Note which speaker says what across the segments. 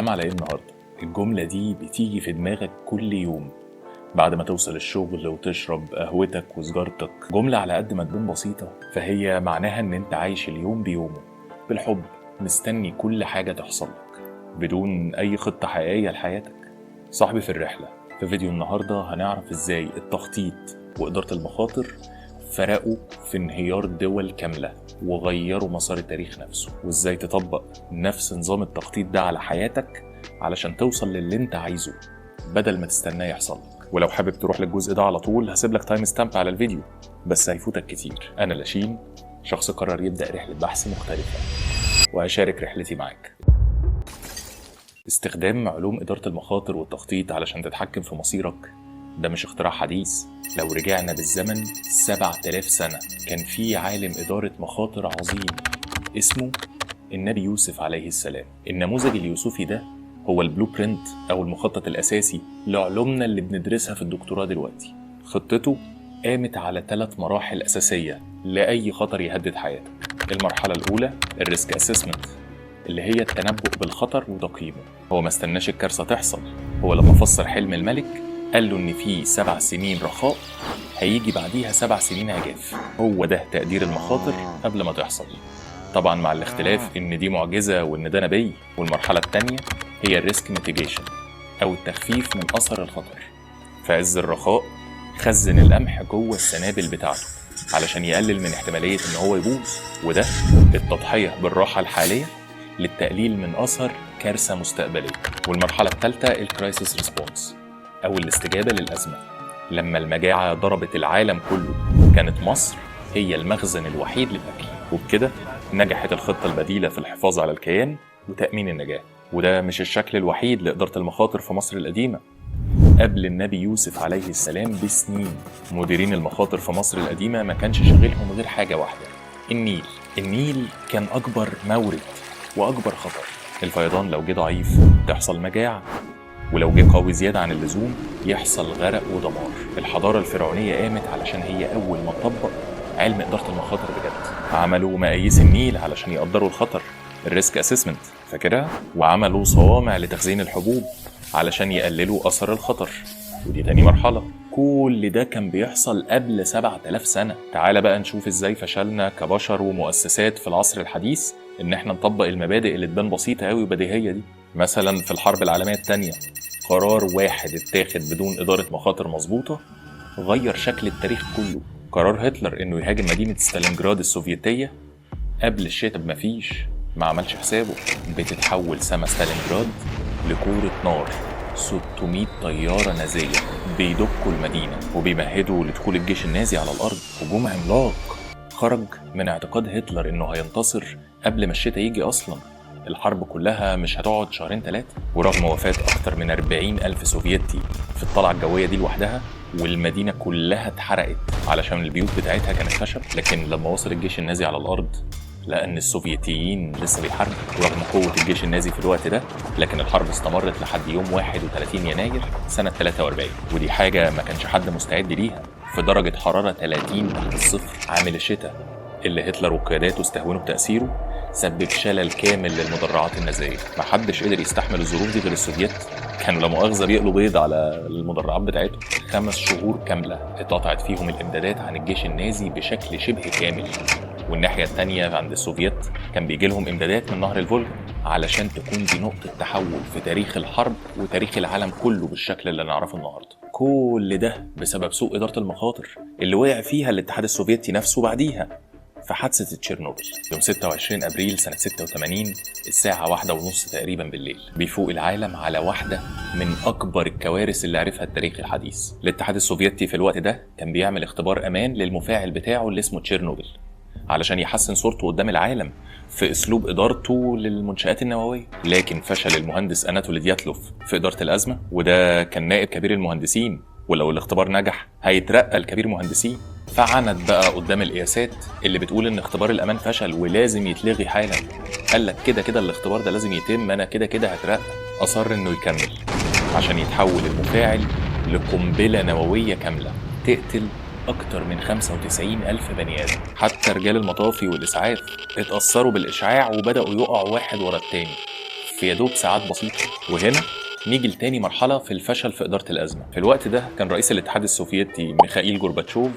Speaker 1: هننام على ايه النهارده؟ الجملة دي بتيجي في دماغك كل يوم بعد ما توصل الشغل وتشرب قهوتك وسجارتك. جملة على قد ما تبان بسيطة فهي معناها ان انت عايش اليوم بيومه بالحب، مستني كل حاجة تحصل لك بدون اي خطة حقيقية لحياتك. صاحبي في الرحلة، في فيديو النهاردة هنعرف ازاي التخطيط وإدارة المخاطر فرقوا في انهيار دول كاملة وغيروا مسار التاريخ نفسه، وازاي تطبق نفس نظام التخطيط ده على حياتك علشان توصل للي انت عايزه بدل ما تستناه يحصل لك. ولو حابب تروح للجزء ده على طول هسيب لك تايم ستامب على الفيديو، بس هيفوتك كتير. انا لاشين، شخص قرر يبدأ رحلة بحث مختلفة وهشارك رحلتي معاك. استخدام علوم إدارة المخاطر والتخطيط علشان تتحكم في مصيرك ده مش اختراع حديث. لو رجعنا بالزمن 7000 سنة كان في عالم إدارة مخاطر عظيم اسمه النبي يوسف عليه السلام. النموذج اليوسفي ده هو البلو برينت أو المخطط الأساسي لعلومنا اللي بندرسها في الدكتوراه دلوقتي. خطته قامت على 3 مراحل أساسية لأي خطر يهدد حياتك. المرحلة الأولى الريسك أسيسمنت، اللي هي التنبؤ بالخطر وتقييمه. هو ما استناش الكارثة تحصل، هو لما فسر حلم الملك قال له ان في 7 سنين رخاء هيجي بعديها 7 سنين عجاف. هو ده تقدير المخاطر قبل ما تحصل، طبعا مع الاختلاف ان دي معجزة وان ده نبي. والمرحلة التانية هي الريسك ميتيجيشن او التخفيف من اثر الخطر. في عز الرخاء خزن القمح جوه السنابل بتاعته علشان يقلل من احتمالية ان هو يبوظ، وده التضحية بالراحة الحالية للتقليل من أثر كارثة مستقبلية. والمرحلة الثالثة الكرايسيس ريسبونس أو الاستجابة للأزمة. لما المجاعة ضربت العالم كله كانت مصر هي المخزن الوحيد للأكل، وبكده نجحت الخطة البديلة في الحفاظ على الكيان وتأمين النجاة. وده مش الشكل الوحيد لإدارة المخاطر في مصر القديمة. قبل النبي يوسف عليه السلام بسنين مديرين المخاطر في مصر القديمة ما كانش شاغلهم غير حاجة واحدة، النيل. النيل كان أكبر مورد وأكبر خطر. الفيضان لو جه ضعيف تحصل مجاعة، ولو جه قوي زيادة عن اللزوم يحصل غرق ودمار. الحضارة الفرعونية قامت علشان هي أول ما تطبق علم إدارة المخاطر بجد. عملوا مقاييس النيل علشان يقدروا الخطر، الريسك أسيسمنت فاكرها، وعملوا صوامع لتخزين الحبوب علشان يقللوا أثر الخطر، ودي تاني مرحلة. كل ده كان بيحصل قبل 7000 سنة. تعال بقى نشوف ازاي فشلنا كبشر ومؤسسات في العصر الحديث ان احنا نطبق المبادئ اللي تبان بسيطة قوي وبديهية دي. مثلا في الحرب العالمية التانية قرار واحد اتاخد بدون إدارة مخاطر مظبوطة غير شكل التاريخ كله. قرار هتلر انه يهاجم مدينة ستالينجراد السوفيتية قبل الشتاء بمفيش، ما عملش حسابه بتتحول سما ستالينجراد لكورة نار. 600 طيارة نازية بيدقوا المدينة وبيمهدوا لدخول الجيش النازي على الأرض. هجوم عملاق خرج من اعتقاد هتلر إنه هينتصر قبل ما الشتاء يجي أصلا. الحرب كلها مش هتقعد 2-3 ورغم وفاة أكتر من 40,000 سوفيتي في الطلعة الجوية دي لوحدها، والمدينة كلها اتحرقت علشان البيوت بتاعتها كانت خشب. لكن لما وصل الجيش النازي على الأرض لأن السوفيتيين لسه بيحاربوا ورغم قوة الجيش النازي في الوقت ده، لكن الحرب استمرت لحد يوم 31 يناير سنة 43. ودي حاجة ما كانش حد مستعد ليها، في درجة حرارة 30 تحت الصفر. عامل الشتاء اللي هتلر وقياداته استهونوا بتأثيره سبب شلل كامل للمدرعات النازية. محدش قدر يستحمل الظروف دي غير السوفيت. كانوا لا مؤاخذة بيقلوا بيض على المدرعات بتاعتهم. 5 شهور كاملة اتقطعت فيهم الإمدادات عن الجيش النازي بشكل شبه كامل. والناحية التانية عند السوفيت كان بيجي لهم إمدادات من نهر الفولجا علشان تكون دي نقطة تحول في تاريخ الحرب وتاريخ العالم كله بالشكل اللي نعرفه النهاردة. كل ده بسبب سوء إدارة المخاطر اللي وقع فيها الاتحاد السوفيتي نفسه بعديها في حادثة تشيرنوبل يوم 26 أبريل سنة 86 الساعة 1:30 تقريبا بالليل. بيفوق العالم على واحدة من أكبر الكوارث اللي عرفها التاريخ الحديث. الاتحاد السوفيتي في الوقت ده كان بيعمل اختبار أمان للمفاعل بتاعه اللي اسمه تشيرنوبل علشان يحسن صورته قدام العالم في أسلوب إدارته للمنشآت النووية. لكن فشل المهندس أناتولي دياتلوف في إدارة الأزمة، وده كان نائب كبير المهندسين، ولو الاختبار نجح هيترقى الكبير مهندسين. فعند بقى قدام القياسات اللي بتقول ان اختبار الامان فشل ولازم يتلغي حالا. قال لك كده الاختبار ده لازم يتم، انا كده هترقى. اصر انه يكمل عشان يتحول المفاعل لقنبلة نووية كاملة تقتل اكتر من 95,000 بني ادم. حتى رجال المطافي والاسعاف اتأثروا بالاشعاع وبدأوا يقعوا واحد ورا التاني. في يدوب ساعات بسيطة. وهنا نيجي لتاني مرحلة في الفشل في إدارة الأزمة. في الوقت ده كان رئيس الاتحاد السوفيتي ميخائيل جورباتشوف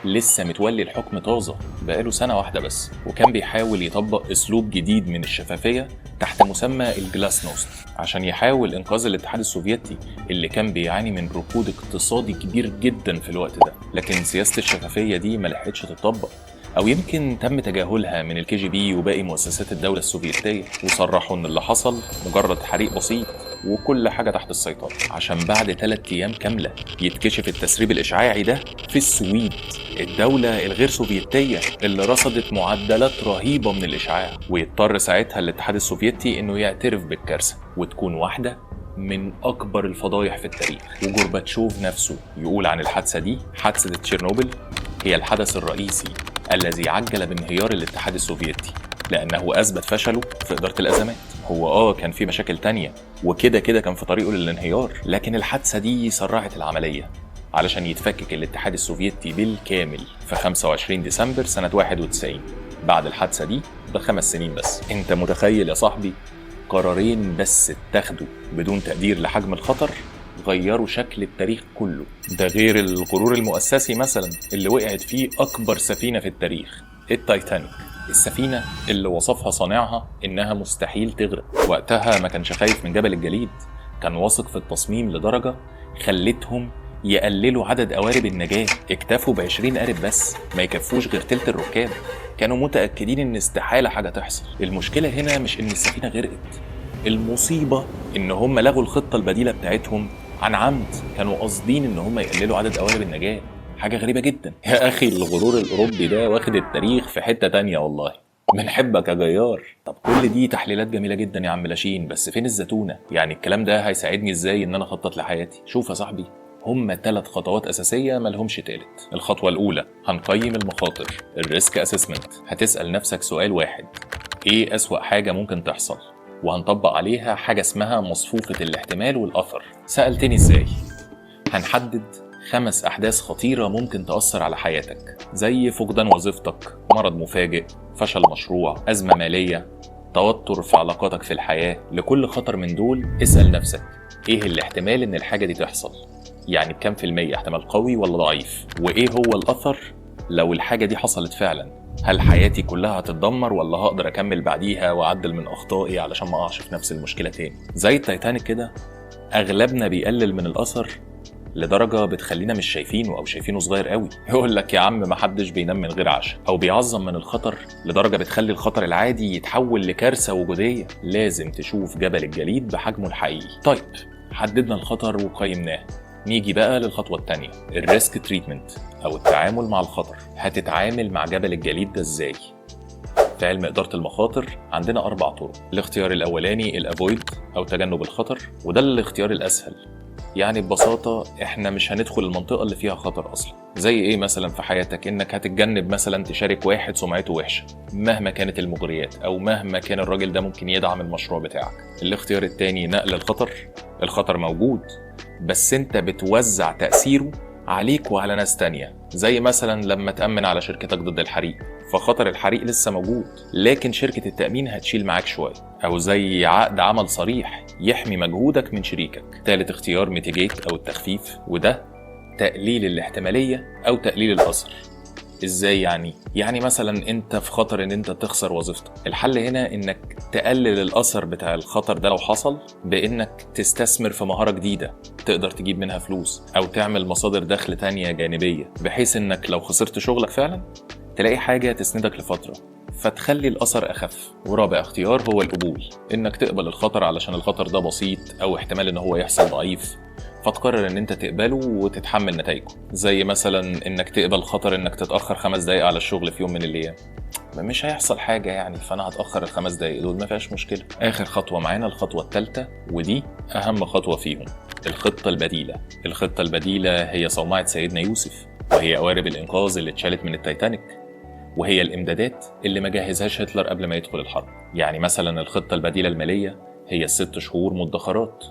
Speaker 1: لسه متولي الحكم طازة بقاله سنة واحدة بس، وكان بيحاول يطبق أسلوب جديد من الشفافية تحت مسمى الجلاسنوست عشان يحاول إنقاذ الاتحاد السوفيتي اللي كان بيعاني من ركود اقتصادي كبير جدا في الوقت ده. لكن سياسة الشفافية دي ما لحقتش تطبق، أو يمكن تم تجاهلها من الكي جي بي وباقي مؤسسات الدولة السوفيتية، وصرحوا إن اللي حصل مجرد حريق بسيط وكل حاجة تحت السيطرة، عشان بعد 3 أيام كاملة يتكشف التسريب الإشعاعي ده في السويد، الدولة الغير سوفيتية اللي رصدت معدلات رهيبة من الإشعاع، ويضطر ساعتها الاتحاد السوفيتي إنه يعترف بالكارثة وتكون واحدة من أكبر الفضايح في التاريخ. وجورباتشوف نفسه يقول عن الحادثة دي: حادثة تشيرنوبل هي الحدث الرئيسي الذي عجل بانهيار الاتحاد السوفيتي، لأنه أثبت فشله في إدارة الأزمات. هو كان في مشاكل تانية وكده كان في طريقه للانهيار، لكن الحادثة دي سرعت العملية علشان يتفكك الاتحاد السوفيتي بالكامل في 25 ديسمبر سنة 91 بعد الحادثة دي ب5 سنين بس. انت متخيل يا صاحبي؟ قرارين بس اتاخدوا بدون تقدير لحجم الخطر غيروا شكل التاريخ كله. ده غير الغرور المؤسسي مثلا اللي وقعت فيه أكبر سفينة في التاريخ، التايتانيك، السفينة اللي وصفها صانعها إنها مستحيل تغرق. وقتها ما كانش خايف من جبل الجليد، كان واثق في التصميم لدرجة خلتهم يقللوا عدد قوارب النجاة، اكتفوا ب20 قارب بس ما يكفوش غير تلت الركاب. كانوا متأكدين إن استحالة حاجة تحصل. المشكلة هنا مش إن السفينة غرقت، المصيبة إن هم لغوا الخطة البديلة بتاعتهم عن عمد، كانوا قاصدين إن هم يقللوا عدد قوارب النجاة. حاجة غريبة جدا يا أخي. الغرور الأوروبي ده واخد التاريخ في حتة تانية والله. بنحبك يا جيار. طب كل دي تحليلات جميلة جدا يا عم لاشين، بس فين الزتونة؟ يعني الكلام ده هيساعدني ازاي ان انا اخطط لحياتي؟ شوف يا صاحبي، هم 3 خطوات أساسية ملهمش تالت. الخطوة الأولى: هنقيم المخاطر، الريسك اسسمنت. هتسأل نفسك سؤال واحد: ايه أسوأ حاجة ممكن تحصل؟ وهنطبق عليها حاجة اسمها مصفوفة الاحتمال والأثر. سألتني ازاي؟ هنحدد 5 أحداث خطيرة ممكن تأثر على حياتك، زي فقدان وظيفتك، مرض مفاجئ، فشل مشروع، أزمة مالية، توتر في علاقاتك في الحياة. لكل خطر من دول اسأل نفسك: ايه الاحتمال ان الحاجة دي تحصل؟ يعني بكام في المية احتمال قوي ولا ضعيف؟ وايه هو الأثر لو الحاجة دي حصلت فعلا؟ هل حياتي كلها هتتدمر ولا هقدر أكمل بعديها وأعدل من أخطائي علشان ما أقعش في نفس المشكلة تاني؟ زي التايتانيك كده، أغلبنا بيقلل من الأثر لدرجة بتخلينا مش شايفينه أو شايفينه صغير قوي. يقول لك يا عم محدش بينام من غير عشاء، أو بيعظم من الخطر لدرجة بتخلي الخطر العادي يتحول لكارثة وجودية. لازم تشوف جبل الجليد بحجمه الحقيقي. طيب، حددنا الخطر وقيمناه، نيجي بقى للخطوة التانية، الريسك تريتمنت أو التعامل مع الخطر. هتتعامل مع جبل الجليد ده إزاي؟ في علم إدارة المخاطر عندنا 4 طرق. الاختيار الأولاني الأفويد أو تجنب الخطر، وده الاختيار الأسهل. يعني ببساطة احنا مش هندخل المنطقة اللي فيها خطر أصلا. زي ايه مثلا في حياتك؟ انك هتتجنب مثلا تشارك واحد سمعته وحشة مهما كانت المغريات، او مهما كان الراجل ده ممكن يدعم المشروع بتاعك. الاختيار التاني نقل الخطر. الخطر موجود بس انت بتوزع تأثيره عليك وعلى ناس تانية، زي مثلا لما تأمن على شركتك ضد الحريق، فخطر الحريق لسه موجود لكن شركة التأمين هتشيل معاك شوية. أو زي عقد عمل صريح يحمي مجهودك من شريكك. ثالث اختيار ميتيجيت أو التخفيف، وده تقليل الاحتمالية أو تقليل الأثر. ازاي يعني؟ يعني مثلا انت في خطر ان انت تخسر وظيفتك. الحل هنا انك تقلل الاثر بتاع الخطر ده لو حصل بانك تستثمر في مهارة جديدة تقدر تجيب منها فلوس، او تعمل مصادر دخل تانية جانبية، بحيث انك لو خسرت شغلك فعلا تلاقي حاجة تسندك لفترة فتخلي الأثر أخف. ورابع اختيار هو القبول، إنك تقبل الخطر علشان الخطر ده بسيط أو احتمال إن هو يحصل ضعيف، فتقرر إن أنت تقبله وتتحمل نتائجه. زي مثلا إنك تقبل خطر إنك تتأخر 5 دقايق على الشغل في يوم من الأيام، مش هيحصل حاجة يعني، فأنا هتأخر ال5 دقايق دول ما فيهاش مشكلة. آخر خطوة معانا الخطوة الثالثة، ودي أهم خطوة فيهم، الخطة البديلة. الخطة البديلة هي صومعة سيدنا يوسف، وهي قوارب الإنقاذ اللي اتشالت من التايتانيك، وهي الإمدادات اللي ما جهزهاش هتلر قبل ما يدخل الحرب. يعني مثلا الخطة البديلة المالية هي 6 شهور مدخرات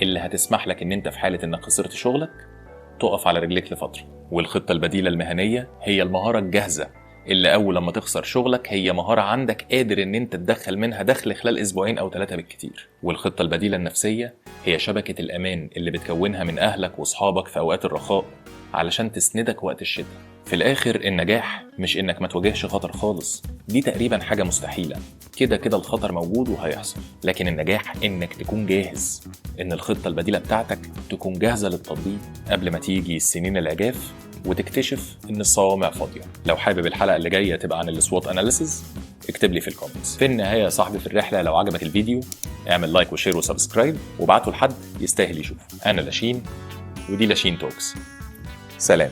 Speaker 1: اللي هتسمح لك إن أنت في حالة إنك خسرت شغلك تقف على رجليك لفترة. والخطة البديلة المهنية هي المهارة الجاهزة اللي أول لما تخسر شغلك هي مهارة عندك قادر إن أنت تدخل منها دخل خلال أسبوعين أو 3 بالكتير. والخطة البديلة النفسية هي شبكة الأمان اللي بتكونها من أهلك وأصحابك في أوقات الرخاء علشان تسندك وقت الشتاء. في الآخر النجاح مش إنك ما تواجهش خطر خالص، دي تقريبا حاجة مستحيلة، كده كده الخطر موجود وهيحصل. لكن النجاح إنك تكون جاهز، إن الخطة البديلة بتاعتك تكون جاهزة للتطبيق قبل ما تيجي السنين العجاف وتكتشف إن الصوامع فاضية. لو حابب الحلقة اللي جاية تبقى عن السوات أناليسيز اكتب لي في الكومنتس. في النهاية يا صاحبي في الرحلة، لو عجبك الفيديو اعمل لايك وشير وسبسكرايب وابعته لحد يستاهل يشوف. أنا لاشين ودي لاشين توكس. سلام.